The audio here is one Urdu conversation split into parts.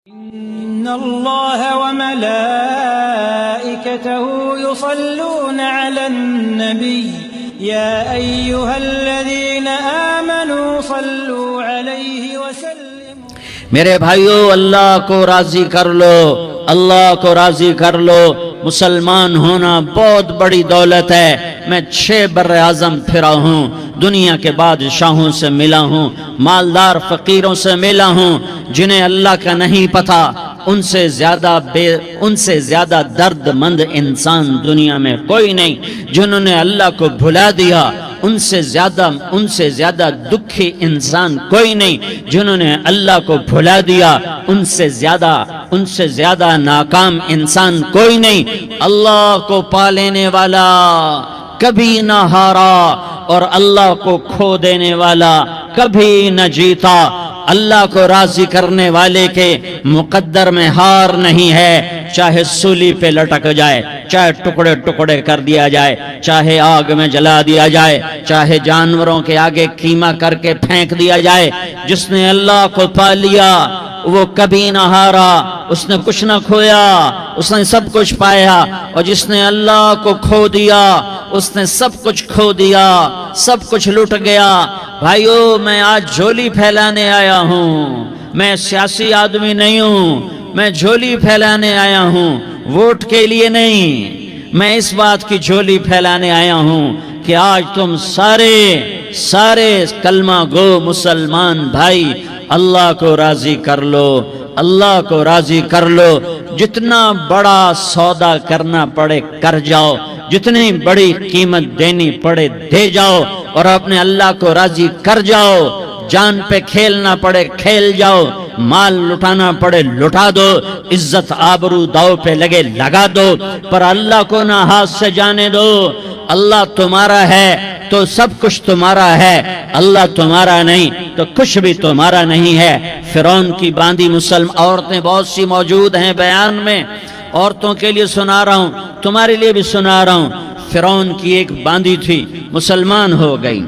إن الله وملائكته يصلون على النبي يا أيها الذين آمنوا صلوا عليه وسلموا. میرے بھائیو، اللہ کو راضی کر لو، اللہ کو راضی کر لو۔ مسلمان ہونا بہت بڑی دولت ہے۔ میں 6 بر اعظم پھرا ہوں، دنیا کے بادشاہوں سے ملا ہوں، مالدار فقیروں سے ملا ہوں، جنہیں اللہ کا نہیں پتہ، ان سے زیادہ درد مند انسان دنیا میں کوئی نہیں۔ جنہوں نے اللہ کو بھلا دیا، ان سے زیادہ دکھی انسان کوئی نہیں۔ جنہوں نے اللہ کو بھلا دیا، ان سے زیادہ ناکام انسان کوئی نہیں۔ اللہ کو پا لینے والا کبھی نہ ہارا، اور اللہ کو کھو دینے والا کبھی نہ جیتا۔ اللہ کو راضی کرنے والے کے مقدر میں ہار نہیں ہے، چاہے سولی پہ لٹک جائے، چاہے ٹکڑے ٹکڑے کر دیا جائے، چاہے آگ میں جلا دیا جائے، چاہے جانوروں کے آگے قیمہ کر کے پھینک دیا جائے۔ جس نے اللہ کو پا لیا وہ کبھی نہ ہارا، اس نے کچھ نہ کھویا، اس نے سب کچھ پایا۔ اور جس نے اللہ کو کھو دیا، اس نے سب کچھ کھو دیا، سب کچھ لٹ گیا۔ بھائیو، میں آج جھولی پھیلانے آیا ہوں، میں سیاسی آدمی نہیں ہوں، میں جھولی پھیلانے آیا ہوں، ووٹ کے لیے نہیں۔ میں اس بات کی جھولی پھیلانے آیا ہوں کہ آج تم سارے کلمہ گو مسلمان بھائی اللہ کو راضی کر لو، اللہ کو راضی کر لو۔ جتنا بڑا سودا کرنا پڑے کر جاؤ، جتنی بڑی قیمت دینی پڑے دے جاؤ، اور اپنے اللہ کو راضی کر جاؤ۔ جان پہ کھیلنا پڑے کھیل جاؤ، مال لٹانا پڑے لٹا دو، عزت آبرو داؤ پہ لگے لگا دو، پر اللہ کو نہ ہاتھ سے جانے دو۔ اللہ تمہارا ہے تو سب کچھ تمہارا ہے، اللہ تمہارا نہیں تو کچھ بھی تمہارا نہیں ہے۔ فرعون کی باندھی مسلم عورتیں بہت سی موجود ہیں بیان میں، عورتوں کے لیے سنا رہا ہوں، تمہارے لیے بھی سنا رہا ہوں۔ فرعون کی ایک باندھی تھی، مسلمان ہو گئی۔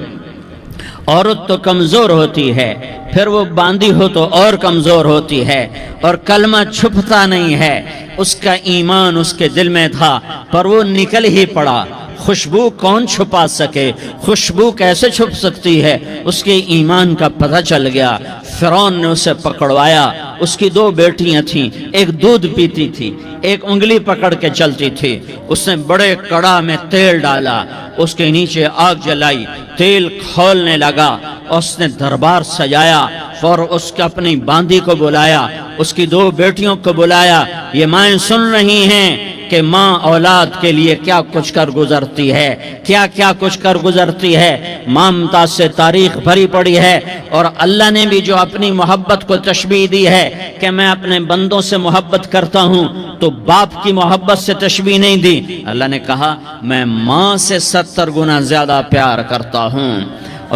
عورت تو کمزور ہوتی ہے، پھر وہ باندھی ہو تو اور کمزور ہوتی ہے، اور کلمہ چھپتا نہیں ہے۔ اس کا ایمان اس کے دل میں تھا، پر وہ نکل ہی پڑا۔ خوشبو کون چھپا سکے؟ خوشبو کیسے چھپ سکتی ہے؟ اس کے ایمان کا پتہ چل گیا۔ فرعون نے اسے پکڑوایا۔ اس کی 2 بیٹیاں تھیں، ایک دودھ پیتی تھی، ایک انگلی پکڑ کے چلتی تھی۔ اس نے بڑے کڑا میں تیل ڈالا، اس کے نیچے آگ جلائی، تیل کھولنے لگا، اس نے دربار سجایا، اور اس کے اپنی باندھی کو بلایا، اس کی 2 بیٹیوں کو بلایا۔ یہ مائیں سن رہی ہیں کہ ماں اولاد کے لیے کیا کچھ کر گزرتی ہے، کیا کچھ کر گزرتی ہے۔ مامتا سے تاریخ بھری پڑی ہے، اور اللہ نے بھی جو اپنی محبت کو تشبیہ دی ہے کہ میں اپنے بندوں سے محبت کرتا ہوں، تو باپ کی محبت سے تشبیہ نہیں دی۔ اللہ نے کہا میں ماں سے 70 گنا زیادہ پیار کرتا ہوں۔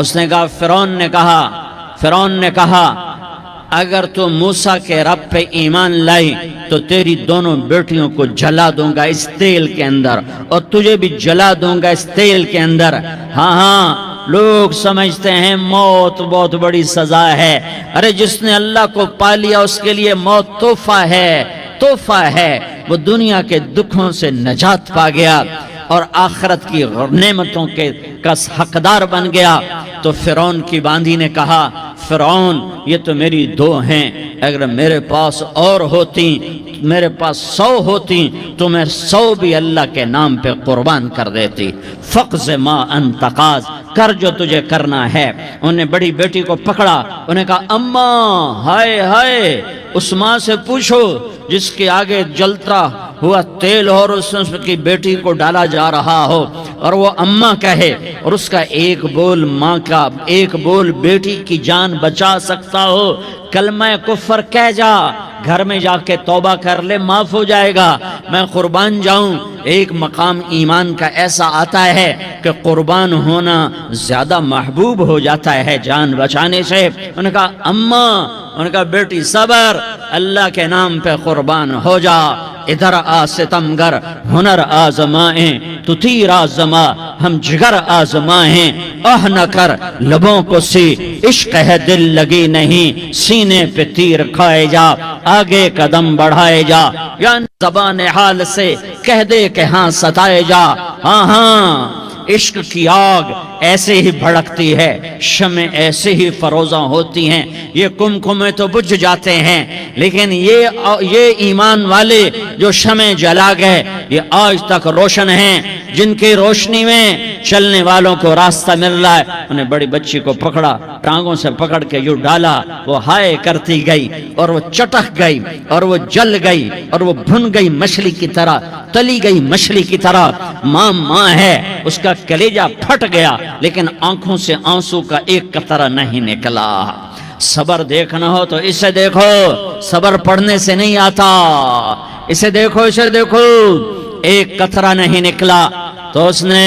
اس نے کہا فرعون نے کہا اگر تو موسیٰ کے رب پہ ایمان لائی تو تیری دونوں بیٹیوں کو جلا دوں گا اس تیل کے اندر، اور تجھے بھی جلا دوں گا اس تیل کے اندر۔ ہاں، لوگ سمجھتے ہیں موت بہت بڑی سزا ہے۔ ارے جس نے اللہ کو پا لیا اس کے لیے موت تحفہ ہے۔ وہ دنیا کے دکھوں سے نجات پا گیا اور آخرت کی نعمتوں کا حقدار بن گیا۔ تو فرعون کی باندھی نے کہا فرعون یہ تو میری 2 ہیں، اگر میرے پاس اور ہوتی، میرے پاس 100 ہوتی تو میں 100 بھی اللہ کے نام پہ قربان کر دیتی۔ فقض ما انت قاض، کر جو تجھے کرنا ہے۔ انہوں نے بڑی بیٹی کو پکڑا، انہوں نے کہا اماں ہائے، اس ماں سے پوچھو جس کے آگے جلتا ہوا تیل اور اس کی بیٹی کو ڈالا جا رہا ہو، اور وہ اماں کہے، اور اس کا ایک بول ماں کا، ایک بول بیٹی کی جان بچا سکتا ہو۔ کلمہ کفر کہہ جا، گھر میں جا کے توبہ کر لے، معاف ہو جائے گا۔ میں قربان جاؤں۔ ایک مقام ایمان کا ایسا آتا ہے کہ قربان ہونا زیادہ محبوب ہو جاتا ہے جان بچانے سے۔ انہوں نے کہا اماں، انہوں نے کہا بیٹی صبر، اللہ کے نام پہ قربان ہو جا۔ ادھر آ ستمگر ہنر آزمائیں تو تیر آزما ہم جگر آزمائیں آہ نہ کر لبوں کو سی عشق ہے دل لگی نہیں سینے پہ تیر کھائے جا آگے قدم بڑھائے جا یا زبان حال سے کہہ دے کہ ہاں ستائے جا ہاں ہاں عشق کی آگ ایسے ہی بھڑکتی ہے شمع ایسے ہی فروزاں ہوتی ہیں یہ کمکمے تو بجھ جاتے ہیں لیکن یہ ایمان والے جو شمع جلا گئے یہ آج تک روشن ہیں جن کی روشنی میں چلنے والوں کو راستہ مل رہا ہے انہیں بڑی بچی کو پکڑا ٹانگوں سے پکڑ کے یوں ڈالا وہ ہائے کرتی گئی اور وہ چٹک گئی اور وہ جل گئی اور وہ بھن گئی مچھلی کی طرح تلی گئی مچھلی کی طرح ماں ہے اس کا کلیجہ پھٹ گیا لیکن آنکھوں سے آنسو کا ایک قطرہ نہیں نکلا صبر دیکھنا ہو تو اسے دیکھو صبر پڑھنے سے نہیں آتا اسے دیکھو ایک قطرہ نہیں نکلا تو اس نے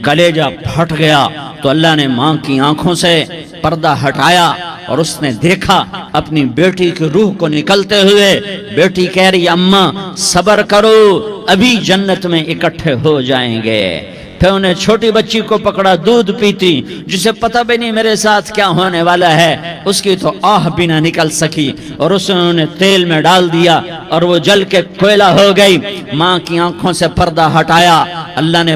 کلیجہ پھٹ گیا تو اللہ نے ماں کی آنکھوں سے پردہ ہٹایا اور اس نے دیکھا اپنی بیٹی کی روح کو نکلتے ہوئے بیٹی کہہ رہی اماں صبر کرو ابھی جنت میں اکٹھے ہو جائیں گے پھر انہیں چھوٹی بچی کو پکڑا دودھ پیتی جسے پتہ بھی نہیں میرے ساتھ کیا ہونے والا ہے اس کی تو آہ بھی نہ نکل سکی اور اس نے انہیں تیل میں ڈال دیا اور وہ جل کے کوئلہ ہو گئی ماں کی آنکھوں سے پردہ ہٹایا اللہ نے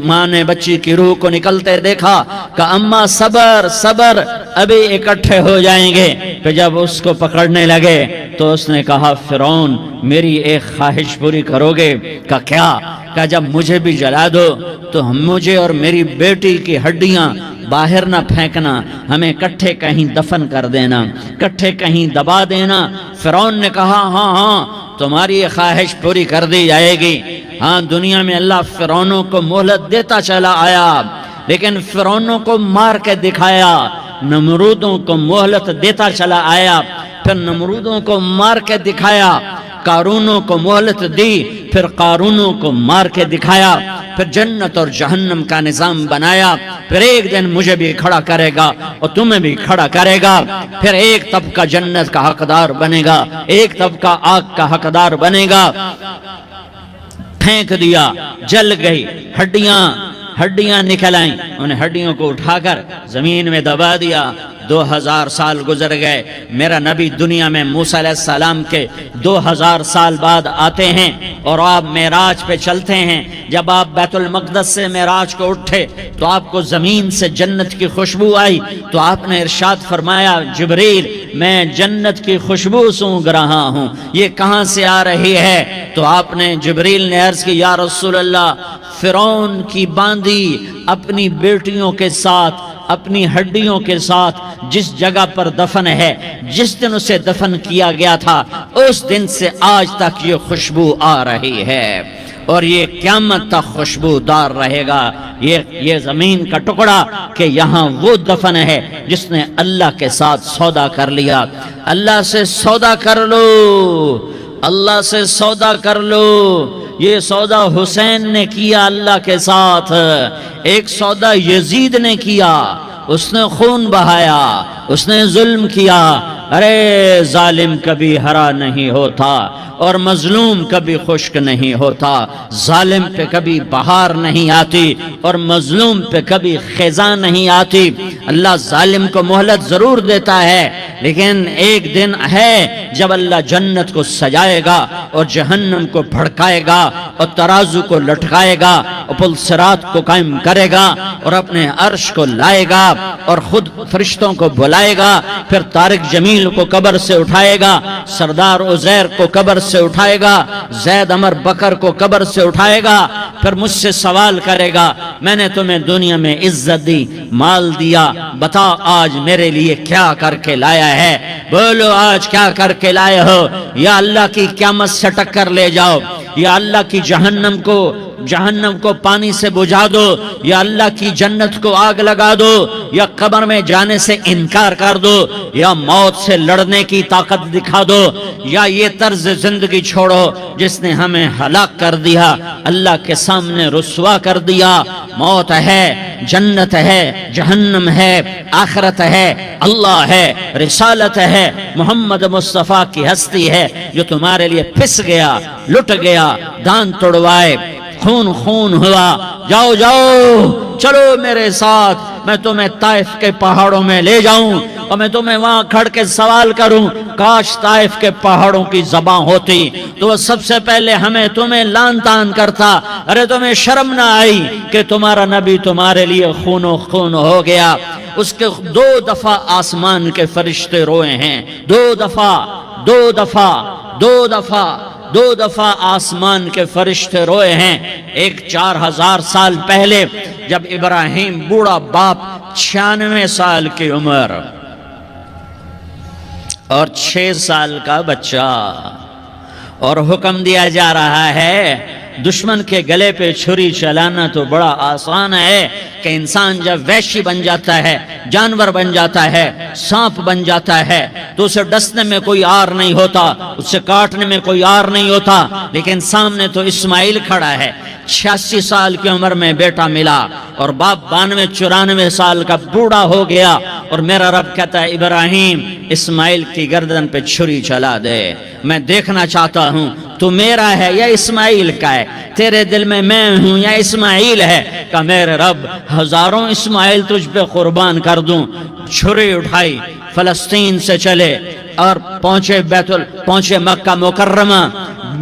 ماں نے بچی کی روح کو نکلتے دیکھا کہ اماں صبر ابھی اکٹھے ہو جائیں گے پھر جب اس کو پکڑنے لگے تو اس نے کہا فرعون میری ایک خواہش پوری کرو گے کہ کیا کہ جب مجھے بھی جلا دو تو مجھے اور میری بیٹی کی ہڈیاں باہر نہ پھینکنا ہمیں کٹھے کہیں دفن کر دینا کٹھے کہیں دبا دینا فرعون نے کہا ہاں تمہاری یہ خواہش پوری کر دی جائے گی ہاں دنیا میں اللہ فرعونوں کو مہلت دیتا چلا آیا لیکن فرعونوں کو مار کے دکھایا نمرودوں کو مہلت دیتا چلا آیا پھر نمرودوں کو مار کے دکھایا قارونوں کو مہلت دی پھر قارونوں کو مار کے دکھایا پھر جنت اور جہنم کا نظام بنایا پھر ایک دن مجھے بھی کھڑا کرے گا اور تمہیں بھی کھڑا کرے گا پھر ایک طبقہ جنت کا حقدار بنے گا ایک طبقہ آگ کا حقدار بنے گا پھینک دیا جل گئی ہڈیاں نکل آئیں انہیں ہڈیوں کو اٹھا کر زمین میں دبا دیا 2000 سال گزر گئے میرا نبی دنیا میں موسیٰ علیہ السلام کے 2000 سال بعد آتے ہیں اور آپ معراج پہ چلتے ہیں جب آپ بیت المقدس سے معراج کو اٹھے تو آپ کو زمین سے جنت کی خوشبو آئی تو آپ نے ارشاد فرمایا جبریل میں جنت کی خوشبو سونگھ رہا ہوں یہ کہاں سے آ رہی ہے تو آپ نے جبریل نے عرض کی یا رسول اللہ فرعون کی باندی اپنی بیٹیوں کے ساتھ اپنی ہڈیوں کے ساتھ جس جگہ پر دفن ہے جس دن اسے دفن کیا گیا تھا اس دن سے آج تک یہ خوشبو آ رہی ہے اور یہ قیامت تک خوشبودار رہے گا یہ زمین کا ٹکڑا کہ یہاں وہ دفن ہے جس نے اللہ کے ساتھ سودا کر لیا اللہ سے سودا کر لو اللہ سے سودا کر لو یہ سودا حسین نے کیا اللہ کے ساتھ ایک سودا یزید نے کیا اس نے خون بہایا اس نے ظلم کیا ارے ظالم کبھی ہرا نہیں ہوتا اور مظلوم کبھی خشک نہیں ہوتا ظالم پہ کبھی بہار نہیں آتی اور مظلوم پہ کبھی خزاں نہیں آتی اللہ ظالم کو مہلت ضرور دیتا ہے لیکن ایک دن ہے جب اللہ جنت کو سجائے گا اور جہنم کو بھڑکائے گا اور ترازو کو لٹکائے گا اور پل صراط کو قائم کرے گا اور اپنے عرش کو لائے گا اور خود فرشتوں کو بلائے گا پھر طارق جمیل کو قبر سے اٹھائے گا سردار عزیر کو قبر سے اٹھائے گا زید عمر بکر کو قبر سے اٹھائے گا پھر مجھ سے سوال کرے گا میں نے تمہیں دنیا میں عزت دی مال دیا بتا آج میرے لیے کیا کر کے لایا ہے بولو آج کیا کر کے لائے ہو یا اللہ کی قیامت سے ٹکر لے جاؤ یا اللہ کی جہنم کو پانی سے بجھا دو یا اللہ کی جنت کو آگ لگا دو یا قبر میں جانے سے انکار کر دو یا موت سے لڑنے کی طاقت دکھا دو یا یہ طرز زندگی چھوڑو جس نے ہمیں ہلاک کر دیا اللہ کے سامنے رسوا کر دیا موت ہے جنت ہے، جہنم ہے، آخرت ہے، اللہ ہے، رسالت ہے، محمد مصطفیٰ کی ہستی ہے جو تمہارے لیے پس گیا، لٹ گیا، دان توڑوائے، خون خون ہوا۔ جاؤ جاؤ چلو میرے ساتھ، میں تمہیں طائف کے پہاڑوں میں لے جاؤں اور میں تمہیں وہاں کھڑ کے سوال کروں، کاش طائف کے پہاڑوں کی زبان ہوتی تو وہ سب سے پہلے تمہیں لان تان کرتا۔ ارے تمہیں شرم نہ آئی کہ تمہارا نبی تمہارے لیے خون و خون ہو گیا؟ اس کے 2 دفعہ آسمان کے فرشتے روئے ہیں، 2 دفعہ آسمان کے فرشتے روئے ہیں۔ ایک 4000 سال پہلے جب ابراہیم بوڑھا باپ، 96 سال کی عمر اور 6 سال کا بچہ، اور حکم دیا جا رہا ہے دشمن کے گلے پہ چھری چلانا تو بڑا آسان ہے کہ انسان جب وحشی بن جاتا ہے، جانور بن جاتا ہے، سانپ بن جاتا ہے تو اسے ڈسنے میں کوئی آر نہیں ہوتا، اسے کاٹنے میں کوئی آر نہیں ہوتا، لیکن سامنے تو اسماعیل کھڑا ہے، 86 سال کی عمر میں بیٹا ملا اور باپ 92-94 سال کا بوڑھا ہو گیا، اور میرا رب کہتا ہے ابراہیم اسماعیل کی گردن پہ چھری چلا دے، میں دیکھنا چاہتا ہوں تو میرا ہے یا اسماعیل کا ہے، تیرے دل میں ہوں یا اسماعیل ہے؟ کہ میرے رب ہزاروں اسماعیل تجھ پہ قربان کر دوں۔ چھری اٹھائی، فلسطین سے چلے اور پہنچے مکہ مکرمہ،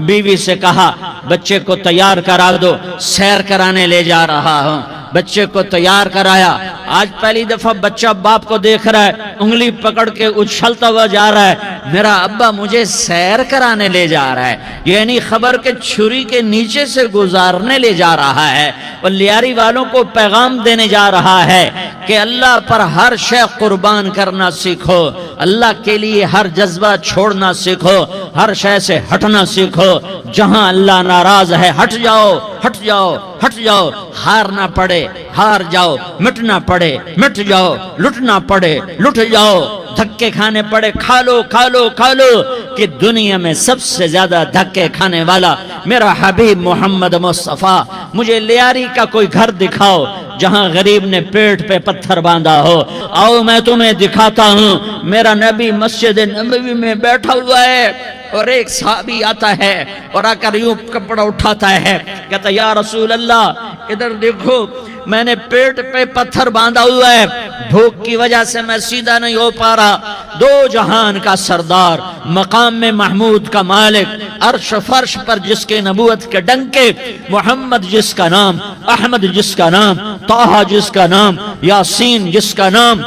بیوی سے کہا بچے کو تیار کرا دو، سیر کرانے لے جا رہا ہوں۔ بچے کو تیار کرایا، آج پہلی دفعہ بچہ باپ کو دیکھ رہا ہے، انگلی پکڑ کے اچھلتا ہوا جا رہا ہے، میرا ابا مجھے سیر کرانے لے جا رہا ہے، یعنی خبر کے چھری کے نیچے سے گزارنے لے جا رہا ہے، اور لیاری والوں کو پیغام دینے جا رہا ہے کہ اللہ پر ہر شے قربان کرنا سیکھو، اللہ کے لیے ہر جذبہ چھوڑنا سیکھو، ہر شے سے ہٹنا سیکھو، جہاں اللہ ناراض ہے ہٹ جاؤ، ہٹ جاؤ، ہٹ جاؤ، ہار نہ پڑے ہار جاؤ، مٹنا پڑے مٹ جاؤ، لٹنا پڑے لٹ جاؤ، دھکے کھانے پڑے کھا لو کھا لو کھا لو، کہ دنیا میں سب سے زیادہ دھکے کھانے والا میرا حبیب محمد مصطفیٰ۔ مجھے لیاری کا کوئی گھر دکھاؤ جہاں غریب نے پیٹ پہ پتھر باندھا ہو، آؤ میں تمہیں دکھاتا ہوں۔ میرا نبی مسجد نبوی میں بیٹھا ہوا ہے اور ایک صحابی آتا ہے اور آ کر یوں کپڑا اٹھاتا ہے، کہتا یا رسول اللہ ادھر دیکھو، میں نے پیٹ پہ پتھر باندھا ہوا ہے، بھوک کی وجہ سے میں سیدھا نہیں ہو پا رہا۔ 2 جہان کا سردار، مقام میں محمود کا مالک، عرش فرش پر جس کے نبوت کے ڈنکے، محمد جس کا نام، احمد جس کا نام، طٰہٰ جس کا نام، یاسین جس کا نام،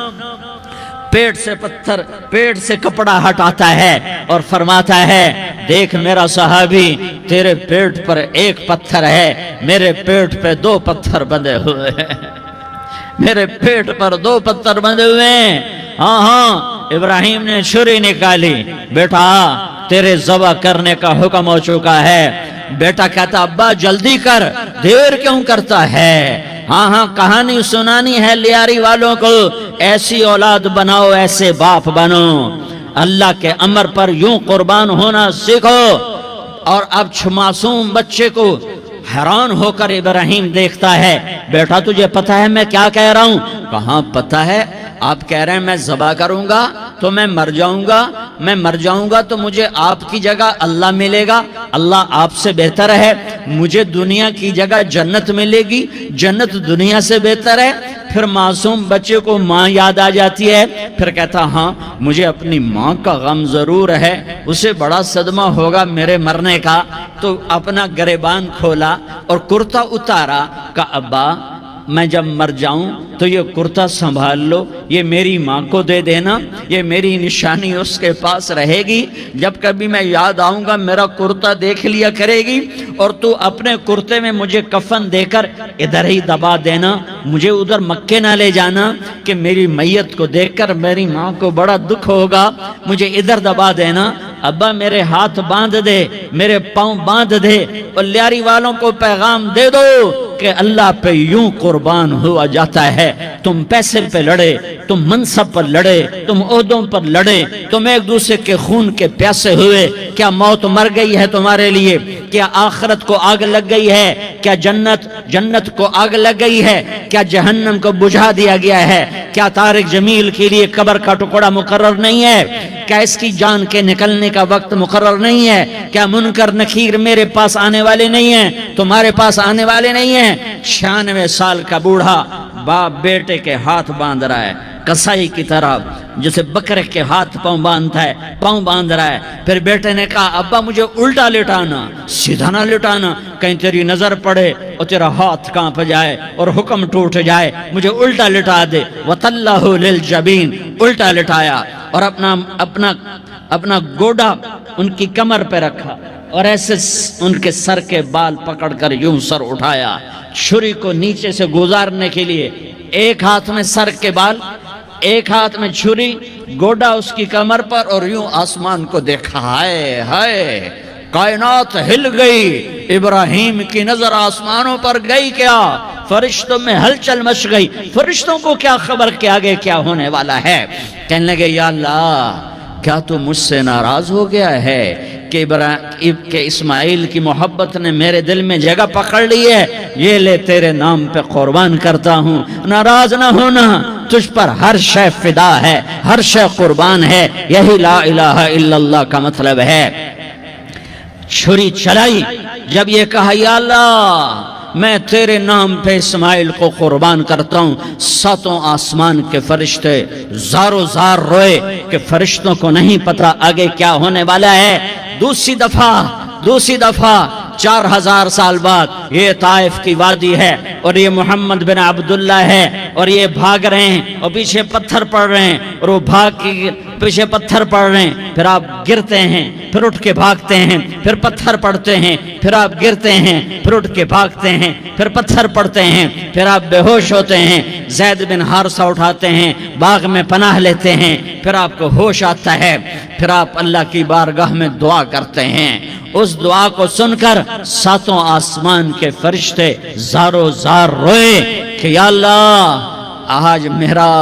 پیٹ سے کپڑا ہٹاتا ہے اور فرماتا ہے دیکھ میرا صحابی، تیرے پیٹ پر 1 پتھر ہے، میرے پیٹ پہ 2 پتھر بندھے ہوئے ہیں، میرے پیٹ پر 2 پتھر بندھے ہوئے ہیں۔ ہاں ابراہیم نے چھری نکالی، بیٹا تیرے ذبح کرنے کا حکم ہو چکا ہے۔ بیٹا کہتا ابا جلدی کر، دیر کیوں کرتا ہے؟ ہاں کہانی سنانی ہے لیاری والوں کو، ایسی اولاد بناؤ، ایسے باپ بنو، اللہ کے امر پر یوں قربان ہونا سیکھو۔ اور اب معصوم بچے کو حیران ہو کر ابراہیم دیکھتا ہے، بیٹا تجھے پتہ ہے میں کیا کہہ رہا ہوں؟ کہاں پتہ ہے، آپ کہہ رہے ہیں میں ذبح کروں گا تو میں مر جاؤں گا تو مجھے آپ کی جگہ اللہ ملے گا، اللہ آپ سے بہتر ہے، مجھے دنیا کی جگہ جنت ملے گی، جنت دنیا سے بہتر ہے۔ پھر معصوم بچے کو ماں یاد آ جاتی ہے، پھر کہتا ہاں مجھے اپنی ماں کا غم ضرور ہے، اسے بڑا صدمہ ہوگا میرے مرنے کا۔ تو اپنا گریبان کھولا اور کرتا اتارا، کہا ابا میں جب مر جاؤں تو یہ کرتا سنبھال لو، یہ میری ماں کو دے دینا، یہ میری نشانی اس کے پاس رہے گی، جب کبھی میں یاد آؤں گا میرا کرتا دیکھ لیا کرے گی، اور تو اپنے کرتے میں مجھے کفن دے کر ادھر ہی دبا دینا، مجھے ادھر مکے نہ لے جانا کہ میری میت کو دیکھ کر میری ماں کو بڑا دکھ ہوگا، مجھے ادھر دبا دینا۔ ابا میرے ہاتھ باندھ دے، میرے پاؤں باندھ دے، اور لیاری والوں کو پیغام دے دو کہ اللہ پہ یوں قربان ہوا جاتا ہے۔ تم پیسے پہ لڑے، تم منصب پر لڑے، تم عہدوں پر لڑے، تم ایک دوسرے کے خون کے پیاسے ہوئے، کیا موت مر گئی ہے تمہارے لیے؟ کیا آخرت کو آگ لگ گئی ہے؟ کیا جنت کو آگ لگ گئی ہے؟ کیا جہنم کو بجھا دیا گیا ہے؟ کیا طارق جمیل کے لیے قبر کا ٹکڑا مقرر نہیں ہے؟ کیا اس کی جان کے نکلنے کا وقت مقرر نہیں ہے؟ کیا منکر نکیر میرے پاس آنے والے نہیں ہیں، تمہارے پاس آنے والے نہیں ہیں؟ 96 سال کا بوڑھا باپ بیٹے کے ہاتھ باندھ رہا ہے کسائی کی طرح، جسے بکرے کے ہاتھ پاؤں باندھ رہا ہے۔ پھر بیٹے نے کہا ابا مجھے الٹا لٹانا، سیدھا نہ لٹانا، کہیں تیری نظر پڑے اور تیرا ہاتھ کانپ جائے اور حکم ٹوٹ جائے، مجھے الٹا لٹا دے۔ وَتَلَّهُ لِلْجَبِينَ، الٹا لٹایا اور اپنا گوڈا ان کی کمر پہ رکھا اور ایسے ان کے سر کے بال پکڑ کر یوں سر اٹھایا، چھری کو نیچے سے گزارنے کے لیے، ایک ہاتھ میں سر کے بال، ایک ہاتھ میں چھری، گوڈا اس کی کمر پر، اور یوں آسمان کو دیکھا۔ ہائے ہائے، کائنات ہل گئی، ابراہیم کی نظر آسمانوں پر گئی کیا؟ فرشتوں میں ہلچل مچ گئی، فرشتوں کو کیا خبر کہ آگے کیا ہونے والا ہے؟ کہنے لگے یا اللہ، کیا تو مجھ سے ناراض ہو گیا ہے کہ اسماعیل کی محبت نے میرے دل میں جگہ پکڑ لی ہے؟ یہ لے تیرے نام پہ قربان کرتا ہوں۔ ناراض نہ ہونا، تجھ پر ہر شے فدا ہے، ہر شے قربان ہے، یہی لا الہ الا اللہ کا مطلب ہے۔ چھری چلائی، جب یہ کہا یا اللہ میں تیرے نام پہ اسماعیل کو قربان کرتا ہوں، 7 آسمان کے فرشتے زارو زار روئے کہ فرشتوں کو نہیں پتا آگے کیا ہونے والا ہے۔ دوسری دفعہ 4000 سال بعد یہ طائف کی وادی ہے اور یہ محمد بن عبداللہ ہے اور یہ بھاگ رہے ہیں اور پیچھے پتھر پڑ رہے ہیں اور وہ بھاگ کے پیچھے پتھر پڑ رہے ہیں، پھر آپ گرتے ہیں، پھر اٹھ کے بھاگتے ہیں، پھر پتھر پڑتے ہیں، پھر آپ گرتے ہیں، پھر اٹھ کے بھاگتے ہیں، پھر پتھر پڑتے ہیں، پھر آپ بے ہوش ہوتے ہیں، زید بن حارثہ اٹھاتے ہیں، باغ میں پناہ لیتے ہیں، پھر آپ کو ہوش آتا ہے، پھر آپ اللہ کی بارگاہ میں دعا کرتے ہیں۔ اس دعا کو سن کر 7 آسمان کے فرشتے زارو زار روئے کہ یا اللہ آج میرا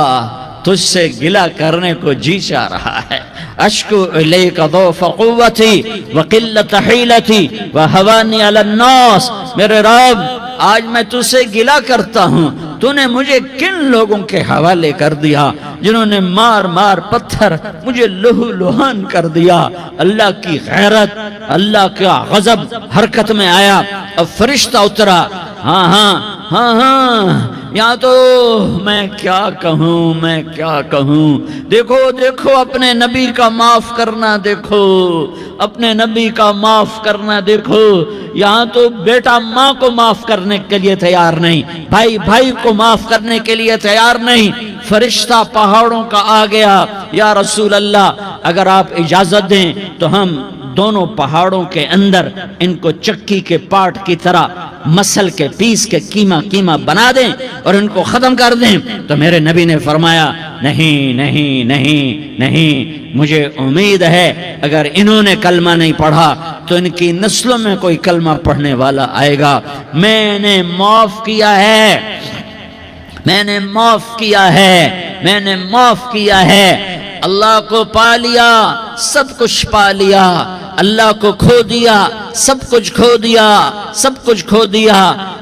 تجھ سے گلہ کرنے کو جی چاہ رہا ہے۔ اشکو الیک ضعف قوتی وقلت حیلتی وہوانی علی الناس، میرے رب آج میں تجھ سے گلہ کرتا ہوں، تو نے مجھے کن لوگوں کے حوالے کر دیا جنہوں نے مار مار پتھر مجھے لہو لہان کر دیا۔ اللہ کی غیرت، اللہ کا غضب حرکت میں آیا، اب فرشتہ اترا۔ ہاں یہاں تو میں کیا کہوں، دیکھو اپنے نبی کا معاف کرنا، اپنے نبی کا معاف کرنا دیکھو۔ یہاں تو بیٹا ماں کو معاف کرنے کے لیے تیار نہیں، بھائی کو معاف کرنے کے لیے تیار نہیں۔ فرشتہ پہاڑوں کا آ گیا، یا رسول اللہ اگر آپ اجازت دیں تو ہم دونوں پہاڑوں کے اندر ان کو چکی کے پاٹ کی طرح مسل کے پیس کے کیما بنا دیں اور ان کو ختم کر دیں۔ تو میرے نبی نے فرمایا نہیں، مجھے امید ہے اگر انہوں نے کلمہ نہیں پڑھا تو ان کی نسلوں میں کوئی کلمہ پڑھنے والا آئے گا۔ میں نے معاف کیا ہے، اللہ کو پا لیا، سب کچھ پا لیا، اللہ کو کھو دیا، سب کچھ کھو دیا۔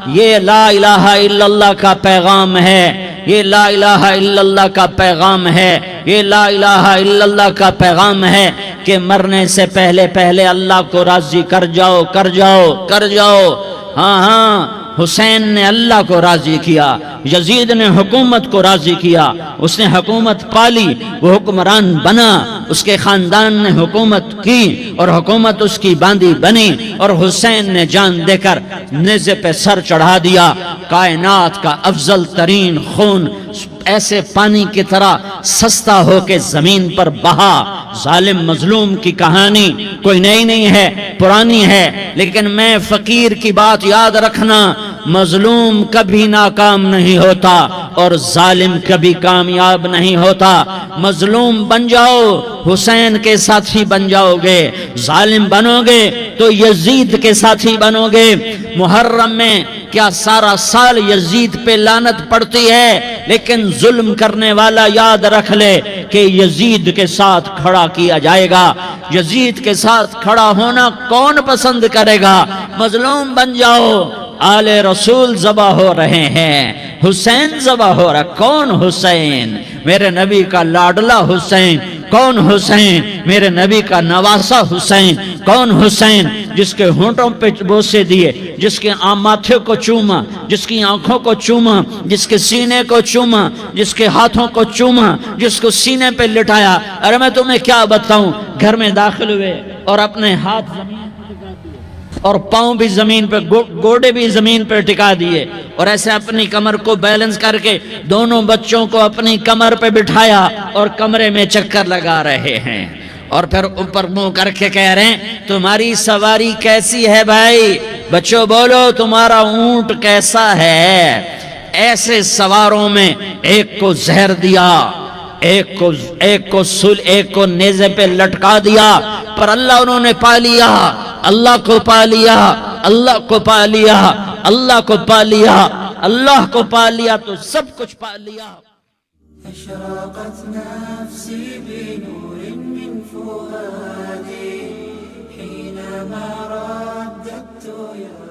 یہ لا الہ الا اللہ کا پیغام ہے، یہ لا الہ الا اللہ کا پیغام ہے، یہ لا الہ الا اللہ کا پیغام ہے کہ مرنے سے پہلے اللہ کو راضی کر جاؤ۔ ہاں حسین نے اللہ کو راضی کیا، یزید نے حکومت کو راضی کیا، اس نے حکومت پالی، وہ حکمران بنا، اس کے خاندان نے حکومت کی اور حکومت اس کی باندھی بنی، اور حسین نے جان دے کر نیزے پہ سر چڑھا دیا۔ کائنات کا افضل ترین خون ایسے پانی کی طرح سستا ہو کے زمین پر بہا۔ ظالم مظلوم کی کہانی کوئی نئی نہیں ہے، پرانی ہے، لیکن میں فقیر کی بات یاد رکھنا، مظلوم کبھی ناکام نہیں ہوتا اور ظالم کبھی کامیاب نہیں ہوتا۔ مظلوم بن جاؤ حسین کے ساتھی بن جاؤ گے، ظالم بنو گے تو یزید کے ساتھی بنو گے۔ محرم میں کیا سارا سال یزید پہ لعنت پڑتی ہے، لیکن ظلم کرنے والا یاد رکھ لے کہ یزید کے ساتھ کھڑا کیا جائے گا۔ یزید کے ساتھ کھڑا ہونا کون پسند کرے گا؟ مظلوم بن جاؤ۔ آل رسول ذبح ہو رہے ہیں، حسین ذبح ہو رہا۔ کون حسین؟ میرے نبی کا لاڈلا حسین۔ کون حسین؟ میرے نبی کا نواسا حسین۔ کون حسین؟ جس کے ہونٹوں پہ بوسے دیے، جس کے ماتھے کو چوما، جس کی آنکھوں کو چوما، جس کے سینے کو چوما، جس کے ہاتھوں کو چوما، جس کو سینے پہ لٹایا۔ ارے میں تمہیں کیا بتاؤں، گھر میں داخل ہوئے اور اپنے ہاتھ زمین پہ ٹکا دیے اور پاؤں بھی زمین پہ، گوڑے بھی زمین پہ ٹکا دیے، اور ایسے اپنی کمر کو بیلنس کر کے دونوں بچوں کو اپنی کمر پہ بٹھایا اور کمرے میں چکر لگا رہے ہیں، اور پھر اوپر منہ کر کے کہہ رہے ہیں تمہاری سواری کیسی ہے بھائی؟ بچوں بولو تمہارا اونٹ کیسا ہے؟ ایسے سواروں میں ایک کو زہر دیا، ایک کو نیزے پہ لٹکا دیا، پر اللہ انہوں نے پا لیا، اللہ کو پا لیا، اللہ کو پا لیا، اللہ کو پا لیا، اللہ کو پا لیا تو سب کچھ پا لیا۔ أشرقت نفسي بنور من فؤادي حينما رددت يا